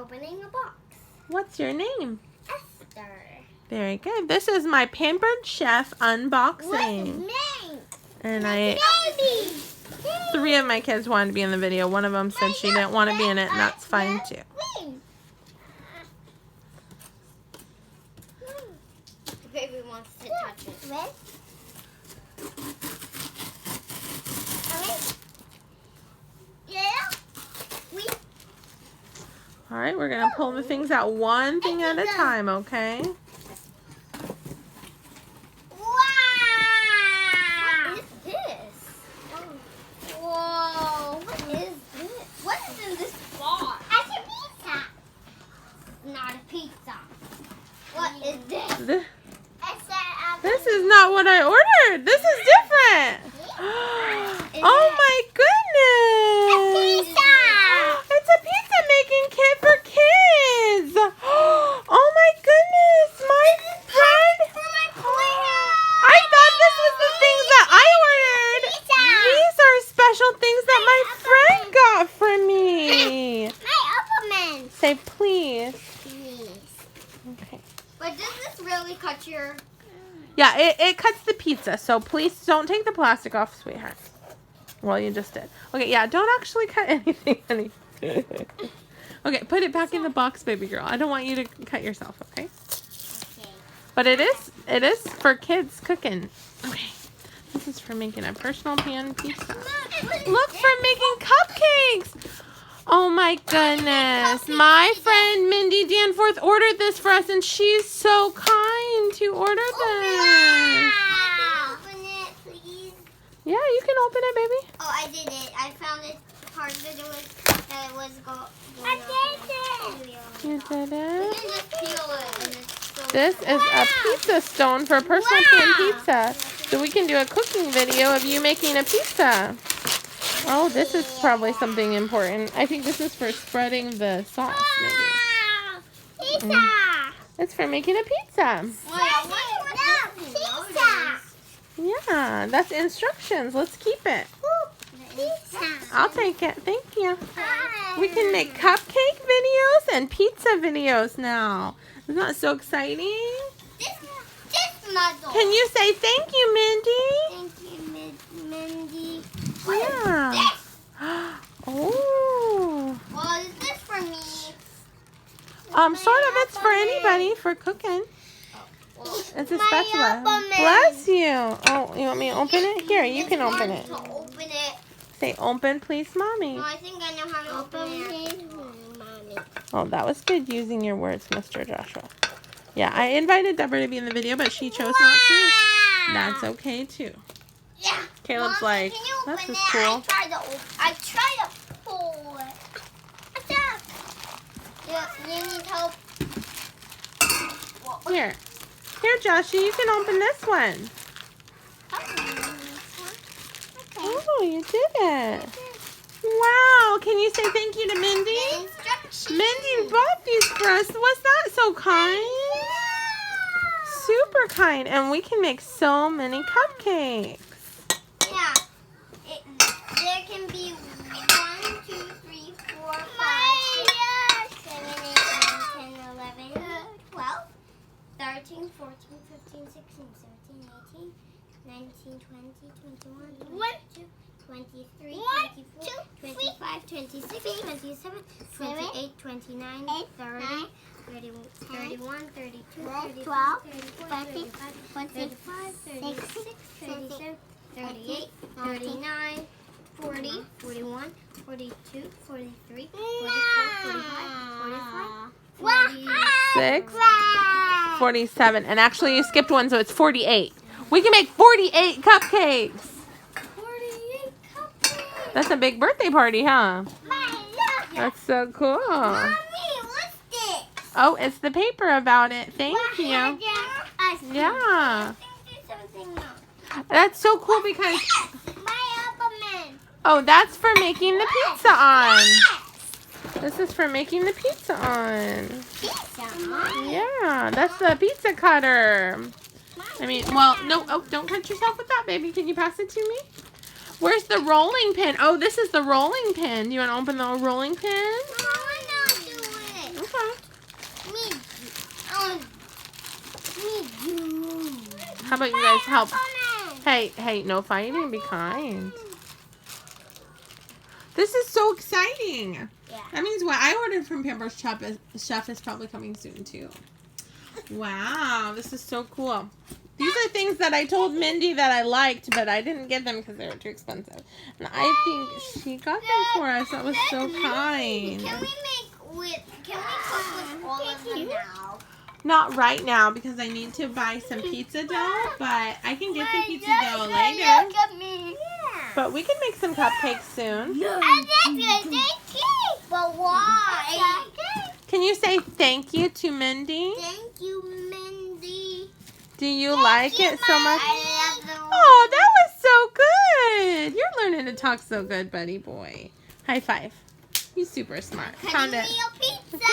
opening a box. What's your name? Esther. Very good. This is my Pampered Chef unboxing. What's name? And Baby. 3 of my kids wanted to be in the video. One of them said she didn't want to be in it, and that's fine too. The baby wants to touch it. All right, we're going to pull the things out one thing at a time, okay? Wow! What is this? Whoa! What is this? What is in this box? It's a pizza. Not a pizza. What is this? This is not what I ordered. This is different. Oh my goodness! It's a pizza making kit for kids. Oh my goodness, my friend. I thought this was the things that I ordered. These are special things that my friend got for me. My Upperman. Say please. Okay. But does this really cut your... Yeah, it cuts the pizza, so please don't take the plastic off, sweetheart. Well, you just did. Okay, yeah, don't actually cut anything, honey. Okay, put it back in the box, baby girl. I don't want you to cut yourself, okay? Okay. But it is for kids cooking. Okay, this is for making a personal pan pizza. Look, for making cupcakes. Oh my goodness. My friend Mindy Danforth ordered this for us, and she's so kind to order this. Wow. Open it, please. Yeah, you can open it, baby. Oh, I did it. I found it. Part of it was I did it. You did You it? can just peel it. And it's so This is a pizza stone for personal pan pizza. So we can do a cooking video of you making a pizza. Oh, this is probably something important. I think this is for spreading the sauce, maybe. Wow. Pizza. It's for making a pizza. Pizza. Yeah, that's instructions. Let's keep it. Pizza. I'll take it. Thank you. We can make cupcake videos and pizza videos now. Isn't that so exciting? This muzzle. Can you say thank you, Mindy? Thank you, Mindy. Yeah. Oh. What is this for me? Sort of. It's for anybody for cooking. It's a My spatula. Upperman. Bless you. Oh, you want me to open it? Here, you can open it. To open it. Say open, please, mommy. No, I think I know how to open it. Mommy. Oh, that was good using your words, Mr. Joshua. Yeah, I invited Deborah to be in the video, but she chose not to. That's okay, too. Yeah. Caleb's Mommy, like, can you open this is it? cool. I tried to pull it. What's up? You need help? Here. Here, Joshua, you can open this one. Oh, you did it. Wow. Can you say thank you to Mindy? Mindy bought these for us. Was that so kind? Super kind. And we can make so many cupcakes. Yeah. There can be 1, 2, 3, 4, 5, 6, 7, 8, 9, 10, 11, 12, 13, 14, 15, 16, 17, 18, 19, 20, 21, 22, 23, 24, 25, 26, 27, 28, 29, 30, 31, 32, 33, 34, 35, 36, 37, 38, 39, 40, 41, 42, 43, 44, 45, 6, 47. And actually, you skipped one, so it's 48. We can make 48 cupcakes. 48 cupcakes. That's a big birthday party, huh? That's so cool. Mommy, what's this? Oh, it's the paper about it. Thank you. Yeah. That's so cool because... Oh, that's for making the pizza on. This is for making the pizza on. Yeah, that's the pizza cutter. I mean, well, no, oh, don't cut yourself with that, baby. Can you pass it to me? Where's the rolling pin? Oh, this is the rolling pin. Do you want to open the rolling pin? How about you guys help? Hey, no fighting. Be kind. This is so exciting. Yeah. That means what I ordered from Pampered Chef is probably coming soon too. Wow, this is so cool. These are things that I told Mindy that I liked, but I didn't get them because they were too expensive. And I think she got them for us. That was so kind. Can we cook with all of them now? Not right now because I need to buy some pizza dough, but I can get some pizza dough later. Look at me. But we can make some cupcakes soon. But why? Can you say thank you to Mindy? Thank you, Mindy. Do you like it so much? I love the Oh, that was so good. You're learning to talk so good, buddy boy. High five. You're super smart. Found it. pizza.